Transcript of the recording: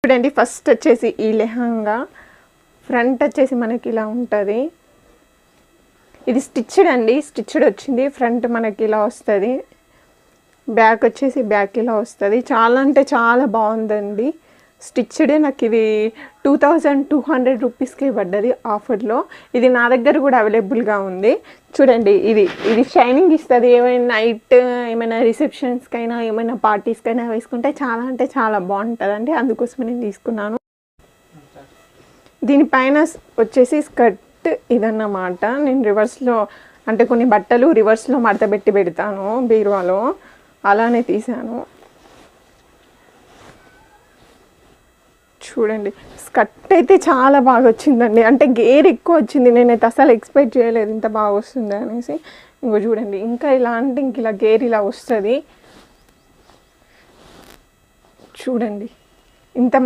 చూడండి, ఫస్ట్ వచ్చేసి ఈ లెహంగా ఫ్రంట్ వచ్చేసి మనకి ఇలా ఉంటుంది. ఇది స్టిచ్డ్ అండి, స్టిచ్డ్ వచ్చింది. ఫ్రంట్ మనకి ఇలా వస్తుంది, బ్యాక్ వచ్చేసి బ్యాక్ ఇలా వస్తుంది. చాలా అంటే చాలా బాగుందండి. స్టిచ్డే. నాకు ఇది 2200 రూపీస్కి పడ్డది ఆఫర్లో. ఇది నా దగ్గర కూడా అవైలబుల్గా ఉంది. చూడండి, ఇది షైనింగ్ ఇస్తుంది. ఏమైనా నైట్ ఏమైనా రిసెప్షన్స్కైనా ఏమైనా పార్టీస్కైనా వేసుకుంటే చాలా అంటే చాలా బాగుంటుందండి. అందుకోసమే నేను తీసుకున్నాను. దీనిపైన వచ్చేసి స్కర్ట్ ఇదన్నమాట. నేను రివర్స్లో అంటే కొన్ని బట్టలు రివర్స్లో మడతబెట్టి పెడతాను బీరువాలో, అలానే తీసాను. చూడండి, స్కర్ట్ అయితే చాలా బాగా వచ్చిందండి. అంటే గేర్ ఎక్కువ వచ్చింది. నేనైతే అసలు ఎక్స్పెక్ట్ చేయలేదు ఇంత బాగా వస్తుంది అనేసి. ఇంకో చూడండి, ఇంకా ఇలా అంటే ఇంక ఇలా గేర్ ఇలా వస్తుంది. చూడండి, ఇంత